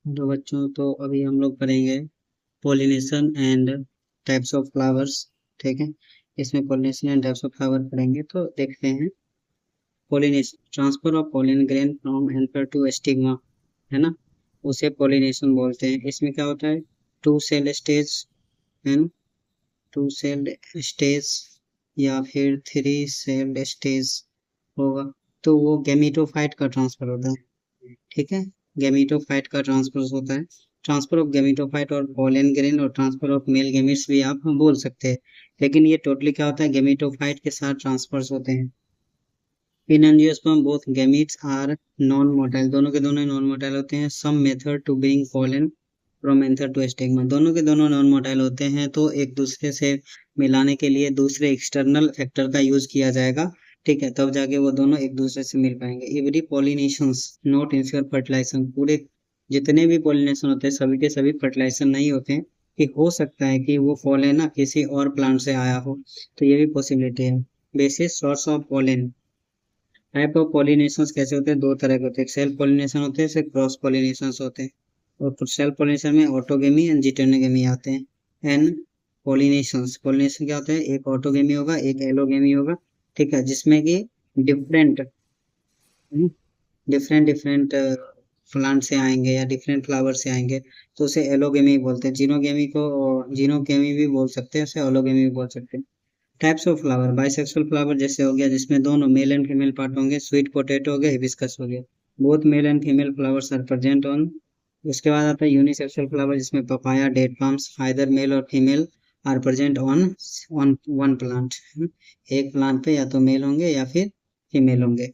तो बच्चों, तो अभी हम लोग पढ़ेंगे pollination and types of flowers. ठीक है, इसमें pollination and types of flower पढ़ेंगे। तो देखते हैं, pollination transfer of pollen grain from anther to stigma, है ना, उसे पोलिनेशन बोलते हैं। इसमें क्या होता है, टू सेल स्टेज है ना, टू सेल स्टेज या फिर थ्री सेल स्टेज होगा, तो वो गैमीटोफाइट का ट्रांसफर होता है। ठीक है, गैमीटोफाइट का ट्रांसफर होता है। ट्रांसफर ऑफ गैमीटोफाइट और पोलन ग्रेन और ट्रांसफर ऑफ मेल गैमीट्स भी आप बोल सकते हैं, लेकिन ये टोटली क्या होता है, गैमीटोफाइट के साथ ट्रांसफर्स होते हैं। In angiosperm both gametes are non motile, दोनों के दोनों नॉन मोटाइल होते हैं। Some method to bring pollen from anther to stigma, दोनों के दोनों नॉन मोटाइल होते हैं, तो एक दूसरे से मिलाने के लिए दूसरे एक्सटर्नल फैक्टर का यूज किया जाएगा। ठीक है, तब जाके वो दोनों एक दूसरे से मिल पाएंगे। Every pollinations not ensure fertilization, पूरे जितने भी पॉलिनेशन होते हैं सभी के सभी फर्टिलाइजेशन नहीं होते हैं, कि हो सकता है कि वो पोलन ना किसी और प्लांट से आया हो, तो ये भी पॉसिबिलिटी है। Basis source of pollen, type of pollination कैसे होते हैं, दो तरह के होते हैं, सेल्फ पॉलिनेशन होते हैं, क्रॉस पॉलिनेशन होते हैं। और सेल्फ पॉलिनेशन में ऑटोगेमी एंड जिटेनोगेमी आते हैं। एंड पॉलिनेशंस, पॉलिनेशन क्या होता है, एक ऑटोगेमी होगा एक एलोगेमी होगा। ठीक है, जिसमें कि डिफरेंट डिफरेंट डिफरेंट प्लांट से आएंगे या डिफरेंट फ्लावर से आएंगे, तो उसे एलोगेमी बोलते हैं। जीनोगेमी को जीनोगेमी भी बोल सकते हैं, उसे एलोगेमी भी बोल सकते हैं। Types of flower, bisexual flower जैसे हो गया, जिसमें दोनों मेल एंड फीमेल पार्ट होंगे। स्वीट पोटैटो हो गया, हिबिस्कस हो गया, both male and female flowers are present on. उसके बाद आता है यूनिसेक्सुअल फ्लावर, जिसमें papaya, date palms, either male और female are present on on one plant. एक प्लांट पे या तो मेल होंगे या फिर फीमेल होंगे,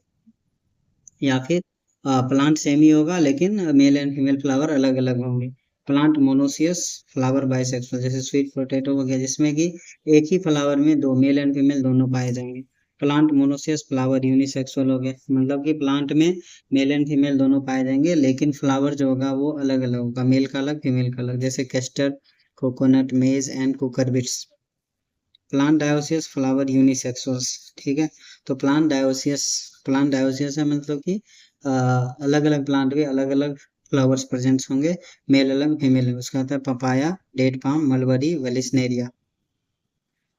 या फिर प्लांट सेम ही होगा लेकिन मेल एंड फीमेल फ्लावर अलग अलग होंगे। प्लांट मोनोसियस, फ्लावर बाइसेक्सुअल, जैसे स्वीट पोटैटो हो गया, जिसमें कि एक ही फ्लावर में दो मेल एंड फीमेल दोनों पाए जाएंगे। प्लांट मोनोसियस फ्लावर यूनिसेक्सुअल हो गया, मतलब कि प्लांट में मेल एंड फीमेल दोनों पाए जाएंगे, लेकिन फ्लावर जो होगा वो अलग अलग होगा, मेल का अलग फीमेल का अलग, जैसे castor, coconut, maize and cucurbits. Plant dioecious flower unisexuals. ठीक है, तो प्लांट डायोसियस है, मतलब कि अलग अलग प्लांट में अलग अलग फ्लावर्स प्रेजेंट होंगे, मेल अलग फीमेल अलग। उसका आता है papaya, date palm, mulberry, Vallisneria.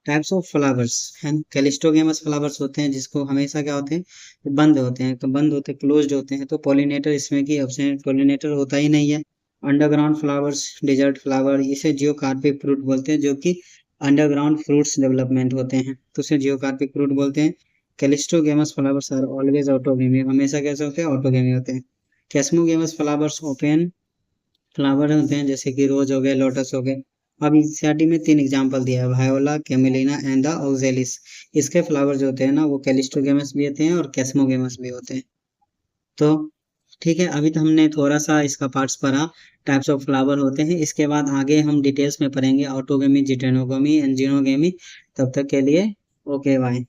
Types of flowers हैं, कैलिस्टोगेमस फ्लावर्स होते हैं, जिसको हमेशा क्या होते हैं, बंद होते हैं, तो बंद होते क्लोज्ड होते हैं, तो पॉलिनेटर इसमें की एब्सेंट, पॉलिनेटर होता ही नहीं है। अंडरग्राउंड फ्लावर्स, डेजर्ट फ्लावर, इसे जियोकार्पिक फ्रूट बोलते हैं, जो कि अंडरग्राउंड फ्रूट्स डेवलपमेंट होते हैं, तो उसे जियोकार्पिक फ्रूट बोलते हैं। Cleistogamous flowers are always autogamy, हमेशा कैसे होते हैं, ऑटोगेमी होते हैं। कैस्मोगेमस फ्लावर्स ओपन फ्लावर होते हैं, जैसे कि रोज हो गए, लोटस हो गए। अब इंसियाटी में तीन एग्जांपल दिया है, voila, camelina and the oxalis. इसके फ्लावर जो होते हैं ना, वो कैलिस्टोगेमस भी होते हैं और कैस्मोगेमस भी होते हैं। तो ठीक है, अभी तो हमने थोड़ा सा इसका पार्ट्स पढ़ा, टाइप्स ऑफ फ्लावर होते हैं। इसके बाद आगे हम डिटेल्स में पढ़ेंगे ऑटोगेमी, जिटेनोगेमी एंड जीनोगेमी। तब तक के लिए ओके बाय।